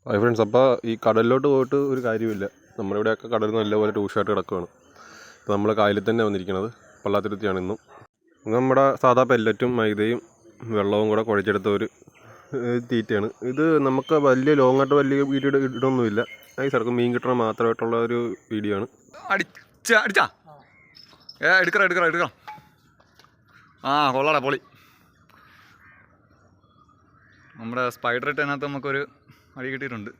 Hi friends, അപ്പോൾ ഈ കടലിലോട്ട് പോയിട്ട് ഒരു കാര്യമില്ല. നമ്മുടെ ഇവിടെയൊക്കെ കടൽ നല്ലപോലെ ടൂഷായിട്ട് കിടക്കുകയാണ്. അപ്പോൾ നമ്മൾ കായലിൽ തന്നെ വന്നിരിക്കുന്നത്. പള്ളാത്തുരുത്തിയാണ് ഇന്നും. നമ്മുടെ സാധാ പെല്ലറ്റും മൈദയും വെള്ളവും കൂടെ കുഴച്ചെടുത്ത ഒരു തീറ്റയാണ് ഇത്. നമുക്ക് വലിയ ലോങ്ങായിട്ട് വലിയ വീഡിയോ ഇടൊന്നുമില്ല. നൈസ് ഇറക്കും മീൻ കിട്ടണ മാത്രമായിട്ടുള്ള ഒരു വീഡിയോ ആണ്. എടുക്കണം ആ കൊള്ളാടാ പൊളി. നമ്മുടെ സ്പൈഡർ ഇട്ടതിനകത്ത് നമുക്കൊരു അടി കിട്ടിയിട്ടുണ്ട്.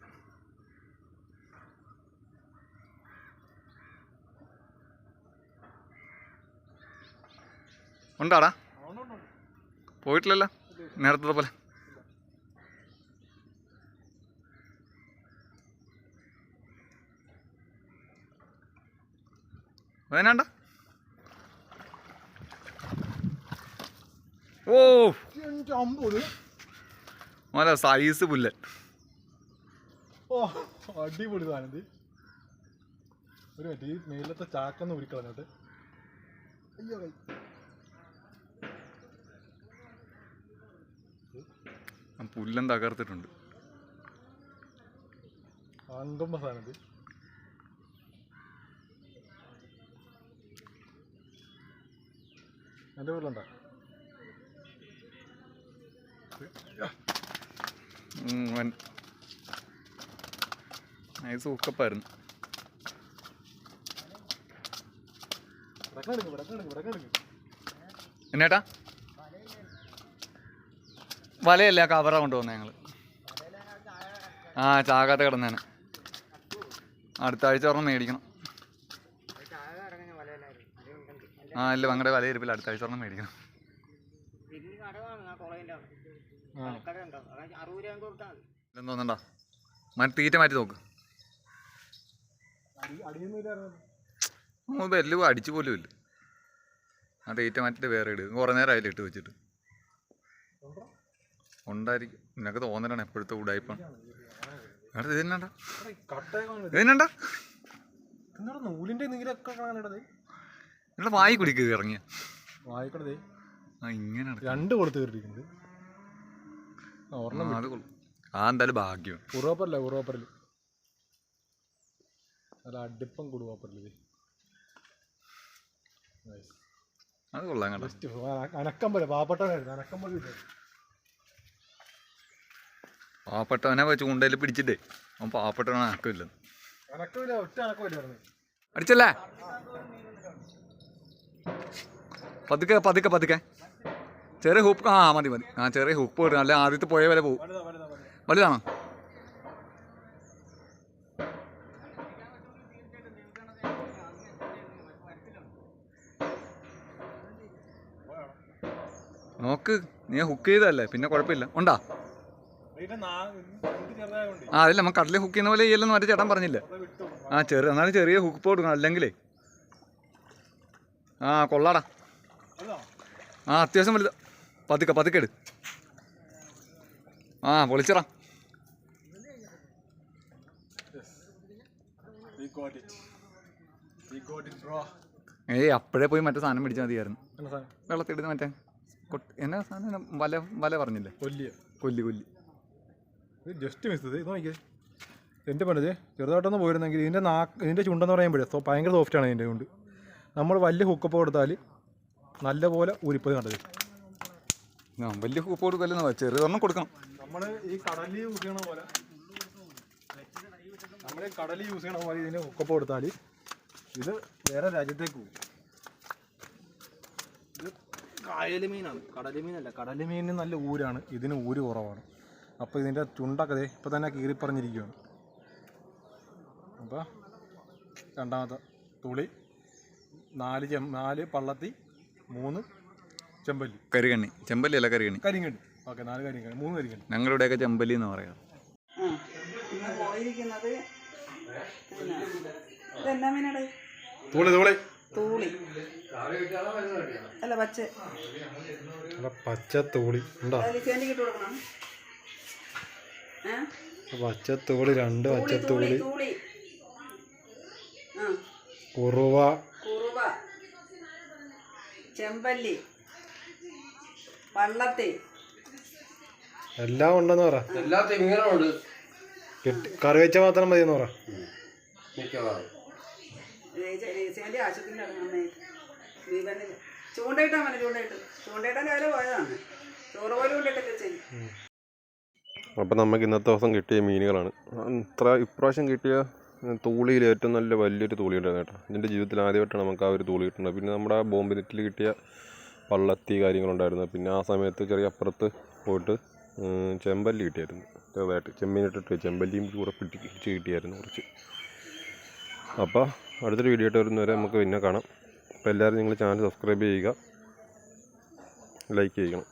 ഉണ്ടാടാ പോയിട്ടില്ലല്ലോ നേരത്തെ പോലെ. വേണ്ട ഓ നല്ല സൈസ് പുല്ലൻ. ഓ അടിപൊളി സാധനം. ഒരു മറ്റേ ഈ മേലത്തെ ചാക്കൊന്ന് ഉരുക്കളഞ്ഞിട്ട് അയ്യോ പുല്ലൻ തകർത്തിട്ടുണ്ട്. അങ്കൊമ്പ സാധനം. എൻ്റെ വീട്ടിലുണ്ടോ? നൈസ് ഹുക്കപ്പായിരുന്നു. എന്നേട്ടാ വലയല്ല കവറ കൊണ്ടുപോകുന്നത് ഞങ്ങൾ. ആ ചാകാത്ത കിടന്നേനെ. അടുത്ത ആഴ്ച ഒരെണ്ണം മേടിക്കണം. ആ ഇല്ല ഞങ്ങളുടെ വല ഇരിപ്പില്ല. അടുത്ത ആഴ്ച ഒരെണ്ണം മേടിക്കണം. തോന്നണ്ട തീറ്റ മാറ്റി നോക്ക്. എല്ലാം അടിച്ചു പോലും ഇല്ല. ആ തീറ്റ മാറ്റിട്ട് വേറെ ഇടുക. കുറേ നേരം അതിൽ ഇട്ട് വെച്ചിട്ട് ഉണ്ടായിരിക്കും. നിനക്ക് തോന്നലാണ് എപ്പോഴത്തെ ഉടായിപ്പാണ്. ഇതിനണ്ട നിങ്ങളുടെ വായി കുടിക്കുക ഇറങ്ങിയ ഇങ്ങനെ രണ്ട് കൊടുത്ത് കയറിയിരിക്കുന്നത്. അത് കൊള്ളു. ആ എന്തായാലും ഭാഗ്യം. ഉറവപ്പറല് അല്ല അടിപ്പം കൂടുവാപ്പറല്. അത് കൊള്ളാം കേട്ടോ. അനക്കം പോലെ പാവപ്പെട്ടവനായിരുന്നു. അനക്കം പോലെ പാവപ്പെട്ടവനെ ചൂണ്ടയിൽ പിടിച്ചിട്ടേ അവൻ പാവപ്പെട്ടവനെ അനക്കമില്ല. ഒറ്റ അനക്കമില്ലായിരുന്നു. അടിച്ചല്ലേ പതുക്കെ പതുക്കെ പതുക്കെ. ചെറിയ ഹുക്ക്. ആ മതി മതി. ആ ചെറിയ ഹുക്ക് പോയിട്ട് അല്ലെ ആദ്യത്തെ പോയ വരെ പോവും. വലുതാണോ? നോക്ക്, നീ ഹുക്ക് ചെയ്തതല്ലേ, പിന്നെ കുഴപ്പമില്ല. ഉണ്ടാ? ആ അതില്ല, നമുക്ക് കടലിൽ ഹുക്ക് ചെയ്യുന്ന പോലെ ചെയ്യല്ലെന്ന് മറ്റേ ചേട്ടൻ പറഞ്ഞില്ലേ? ആ എന്നാലും ചെറിയ ഹുക്ക് പോ കൊടുക്കണം. അല്ലെങ്കിലേ ആ കൊള്ളാടാ. ആ അത്യാവശ്യം വലുത്. പതുക്കെ പതുക്കെ എടു. ആ പൊളിച്ചറ. ഏയ് അപ്പോഴേ പോയി മറ്റേ സാധനം പിടിച്ചാൽ മതിയായിരുന്നു. വെള്ളത്തിടുന്ന മറ്റേ എന്നാ സാധനം വല പറഞ്ഞില്ലേ? കൊല്ലി. ജസ്റ്റ് മിസ് ചെയ്ത് നോക്കിയേ. എൻ്റെ പണിത് ചെറുതായിട്ടൊന്ന് പോയിരുന്നെങ്കിൽ ഇതിൻ്റെ ചുണ്ടെന്ന് പറയുമ്പോഴേ ഭയങ്കര സോഫ്റ്റാണ് ഇതിൻ്റെ ചുണ്ട്. നമ്മൾ വലിയ ഹുക്കപ്പ് കൊടുത്താൽ നല്ലപോലെ ഊരിപ്പോയി കണ്ടത്. വലിയ ഹുക്ക് കൊടുക്കല്ലോ, ചെറുതൊന്നും കൊടുക്കണം. നമ്മൾ ഈ കടലിൽ യൂസ് ചെയ്യണ പോലെ ഇതിന് ഹുക്കപ്പ് കൊടുത്താൽ ഇത് വേറെ രാജ്യത്തേക്ക് പോകും. ഇത് കായൽ മീനാണ്, കടൽ മീനല്ല. കടൽ മീനിന് നല്ല ഊരാണ്, ഇതിന് ഊര് കുറവാണ്. അപ്പോൾ ഇതിൻ്റെ ചുണ്ടൊക്കെ ഇപ്പോൾ തന്നെ കീറിപ്പറഞ്ഞിരിക്കുകയാണ്. അപ്പോൾ രണ്ടാമത്തെ തുളി 4 പള്ളത്തി 3 ചെമ്പല്ലി. കരികണ്ണി. ചെമ്പല്ലി അല്ല കരികണ്ണി. ഓക്കെ 4 കരിങ്കണ്ണി 3 കരിങ്കണ്ണി. ഞങ്ങളിവിടെയൊക്കെ ചെമ്പല്ലി എന്ന് പറയാം. പച്ച തൂളി ഉണ്ടോ? പച്ചത്തൂളി 2 പച്ചത്തൂളി. കുറുവ, ചെമ്പല്ലി, പള്ളത്തി എല്ലാം ഉണ്ടെന്ന് പറ. എല്ലാ തിമിംഗലമുണ്ട്. കറി വെച്ചാൽ മാത്രം മതി എന്ന് പറ. ചൂണ്ടയിട്ടാ മതി, ചൂണ്ടയിട്ടാൻ രാവിലെ പോയതാണ്. ചോറ് പോലും കൊണ്ടിട്ടൊക്കെ ചെയ്യും. അപ്പോൾ നമുക്ക് ഇന്നത്തെ ദിവസം കിട്ടിയ മീനുകളാണ്. ഇപ്രാവശ്യം കിട്ടിയ തൂളിയിൽ ഏറ്റവും നല്ല വലിയൊരു തൂളി ഉണ്ടായിരുന്നു കേട്ടോ. എൻ്റെ ജീവിതത്തിൽ ആദ്യമായിട്ടാണ് നമുക്ക് ആ ഒരു തൂളി കിട്ടുന്നത്. പിന്നെ നമ്മുടെ ബോംബെ നെറ്റിൽ കിട്ടിയ പള്ളത്തി കാര്യങ്ങളുണ്ടായിരുന്നു. പിന്നെ ആ സമയത്ത് ചെറിയ അപ്പുറത്ത് പോയിട്ട് ചെമ്പല്ലി കിട്ടിയായിരുന്നു. ചെറുതായിട്ട് ചെമ്മീനിട്ടിട്ട് ചെമ്പല്ലിയും കൂടെ പിടിച്ച് കിട്ടിയായിരുന്നു കുറച്ച്. അപ്പോൾ അടുത്തൊരു വീഡിയോ ആയിട്ട് വരുന്നവരെ നമുക്ക് പിന്നെ കാണാം. അപ്പോൾ എല്ലാവരും നിങ്ങൾ ചാനൽ സബ്സ്ക്രൈബ് ചെയ്യുക, ലൈക്ക് ചെയ്യണം.